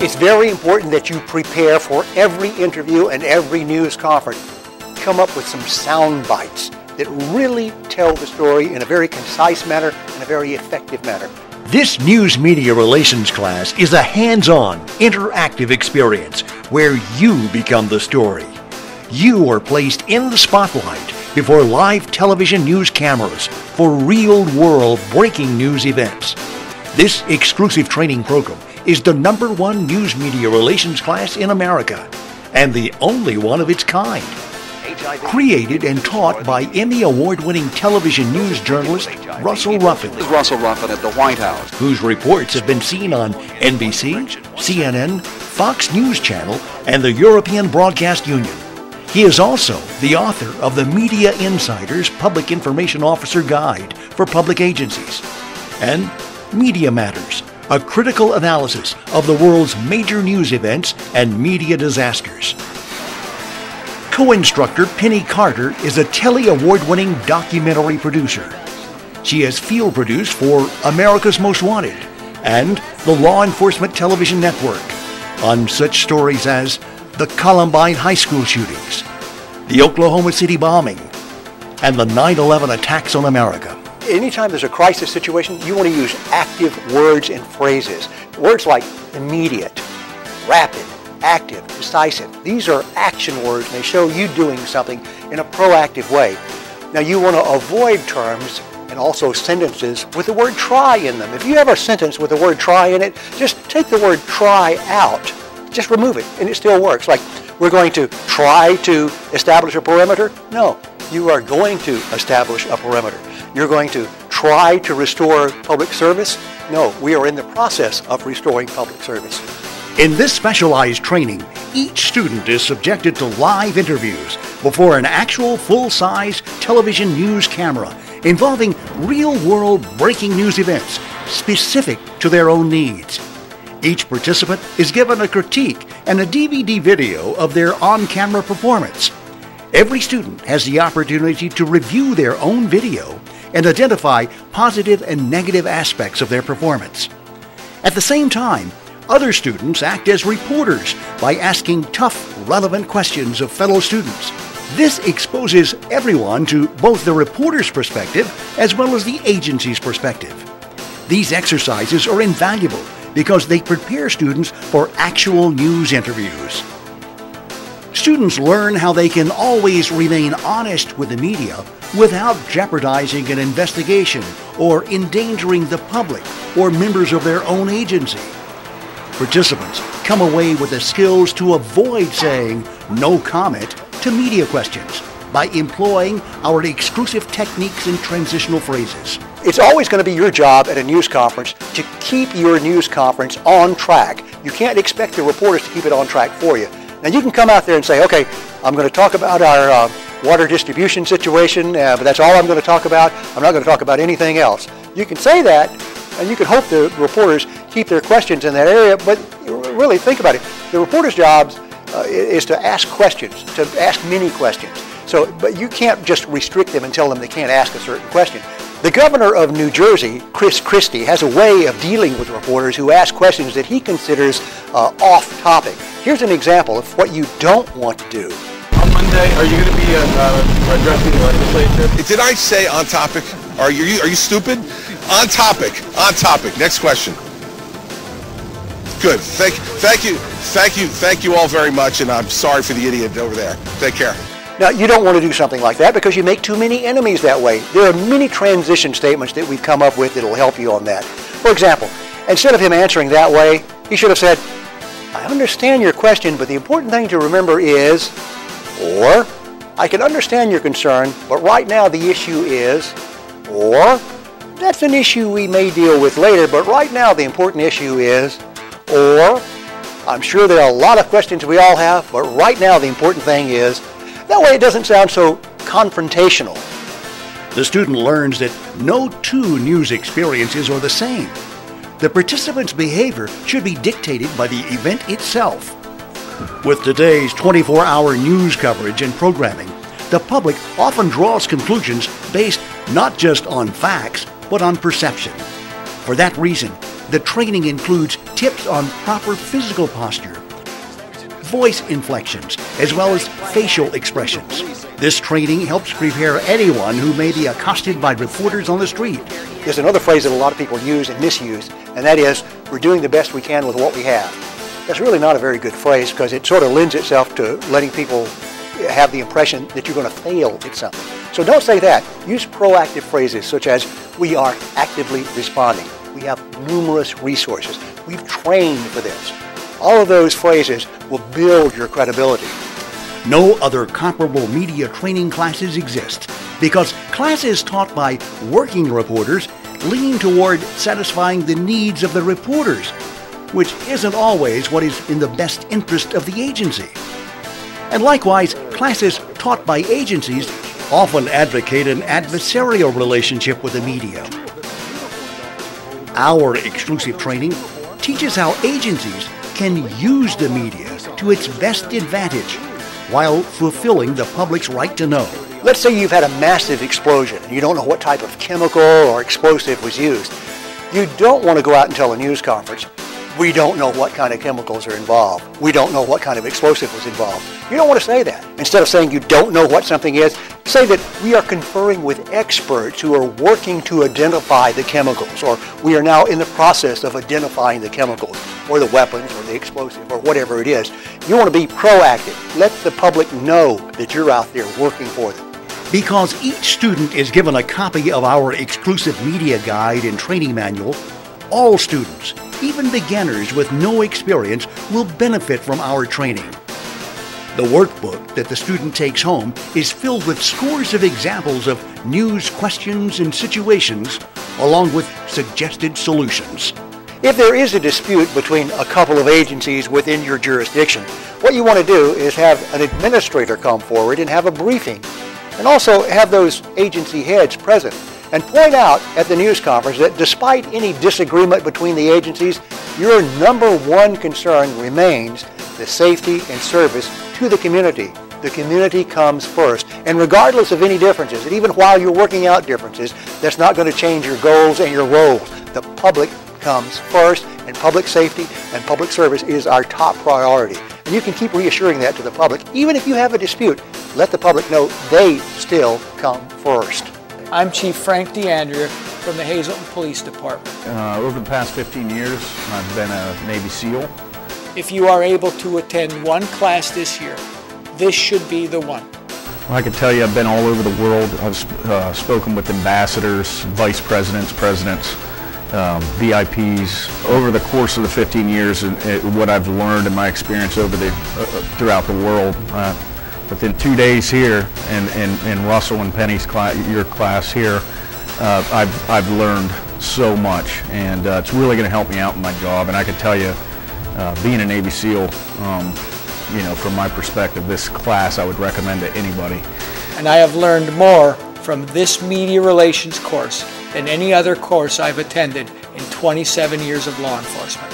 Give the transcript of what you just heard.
It's very important that you prepare for every interview and every news conference. Come up with some sound bites that really tell the story in a very concise manner and a very effective manner. This News Media Relations class is a hands-on, interactive experience where you become the story. You are placed in the spotlight before live television news cameras for real-world breaking news events. This exclusive training program is the #1 News Media Relations class in America and the only one of its kind. Created and taught by Emmy Award-winning television news journalist Russell Ruffin. This is Russell Ruffin at the White House. Whose reports have been seen on NBC, CNN, Fox News Channel, and the European Broadcast Union. He is also the author of the Media Insider's Public Information Officer Guide for Public Agencies and Media Matters, a critical analysis of the world's major news events and media disasters. Co-instructor Penny Carter is a Telly Award-winning documentary producer. She has field produced for America's Most Wanted and the Law Enforcement Television Network on such stories as the Columbine High School shootings, the Oklahoma City bombing, and the 9/11 attacks on America. Anytime there's a crisis situation, you want to use active words and phrases. Words like immediate, rapid, active, decisive. These are action words, and they show you doing something in a proactive way. Now, you want to avoid terms and also sentences with the word try in them. If you have a sentence with the word try in it, just take the word try out. Just remove it, and it still works. Like, we're going to try to establish a perimeter. No, you are going to establish a perimeter. You're going to try to restore public service. No, we are in the process of restoring public service. In this specialized training, each student is subjected to live interviews before an actual full-size television news camera involving real-world breaking news events specific to their own needs. Each participant is given a critique and a DVD video of their on-camera performance. Every student has the opportunity to review their own video and identify positive and negative aspects of their performance. At the same time, other students act as reporters by asking tough, relevant questions of fellow students. This exposes everyone to both the reporter's perspective as well as the agency's perspective. These exercises are invaluable because they prepare students for actual news interviews. Students learn how they can always remain honest with the media without jeopardizing an investigation or endangering the public or members of their own agency. Participants come away with the skills to avoid saying no comment to media questions by employing our exclusive techniques and transitional phrases. It's always going to be your job at a news conference to keep your news conference on track. You can't expect the reporters to keep it on track for you. Now, you can come out there and say, okay, I'm going to talk about our water distribution situation, but that's all I'm going to talk about. I'm not going to talk about anything else. You can say that, and you can hope the reporters keep their questions in that area, but really think about it. The reporter's job is to ask questions, to ask many questions. But you can't just restrict them and tell them they can't ask a certain question. The governor of New Jersey, Chris Christie, has a way of dealing with reporters who ask questions that he considers off topic. Here's an example of what you don't want to do. On Monday, are you going to be addressing the legislature? Did I say on topic? Are you stupid? On topic. On topic. Next question. Good. Thank you all very much, and I'm sorry for the idiot over there. Take care. Now, you don't want to do something like that because you make too many enemies that way. There are many transition statements that we've come up with that will help you on that. For example, instead of him answering that way, he should have said, I understand your question, but the important thing to remember is, or, I can understand your concern, but right now the issue is, or, that's an issue we may deal with later, but right now the important issue is, or, I'm sure there are a lot of questions we all have, but right now the important thing is. That way it doesn't sound so confrontational. The student learns that no two news experiences are the same. The participant's behavior should be dictated by the event itself. With today's 24-hour news coverage and programming, the public often draws conclusions based not just on facts, but on perception. For that reason, The training includes tips on proper physical posture, voice inflections, as well as facial expressions. This training helps prepare anyone who may be accosted by reporters on the street. There's another phrase that a lot of people use and misuse, and that is, we're doing the best we can with what we have. That's really not a very good phrase because it sort of lends itself to letting people have the impression that you're going to fail at something. So don't say that. Use proactive phrases such as, we are actively responding. We have numerous resources. We've trained for this. All of those phrases will build your credibility. No other comparable media training classes exist because classes taught by working reporters lean toward satisfying the needs of the reporters, which isn't always what is in the best interest of the agency. And likewise, classes taught by agencies often advocate an adversarial relationship with the media. Our exclusive training teaches how agencies can use the media to its best advantage while fulfilling the public's right to know. Let's say you've had a massive explosion and you don't know what type of chemical or explosive was used. You don't want to go out and tell a news conference, we don't know what kind of chemicals are involved. We don't know what kind of explosive was involved. You don't want to say that. Instead of saying you don't know what something is, say that we are conferring with experts who are working to identify the chemicals, or we are now in the process of identifying the chemicals, or the weapons, or the explosive, or whatever it is. You want to be proactive. Let the public know that you're out there working for them. Because each student is given a copy of our exclusive media guide and training manual, all students, even beginners with no experience, will benefit from our training. The workbook that the student takes home is filled with scores of examples of news questions and situations, along with suggested solutions. If there is a dispute between a couple of agencies within your jurisdiction, what you want to do is have an administrator come forward and have a briefing, and also have those agency heads present, and point out at the news conference that despite any disagreement between the agencies, your number one concern remains the safety and service to the community. The community comes first, and regardless of any differences, and even while you're working out differences, that's not going to change your goals and your roles. The public comes first, and public safety and public service is our top priority. And you can keep reassuring that to the public. Even if you have a dispute, let the public know they still come first. I'm Chief Frank DeAndrea from the Hazelton Police Department. Over the past 15 years, I've been a Navy SEAL. If you are able to attend one class this year, this should be the one. Well, I can tell you I've been all over the world. I've spoken with ambassadors, vice presidents, presidents, VIPs. Over the course of the 15 years, and what I've learned in my experience over throughout the world, within 2 days here, in Russell and Penny's class, your class here, I've learned so much, and it's really going to help me out in my job. And I can tell you, being a Navy SEAL, from my perspective, this class I would recommend to anybody. And I have learned more from this media relations course than any other course I've attended in 27 years of law enforcement.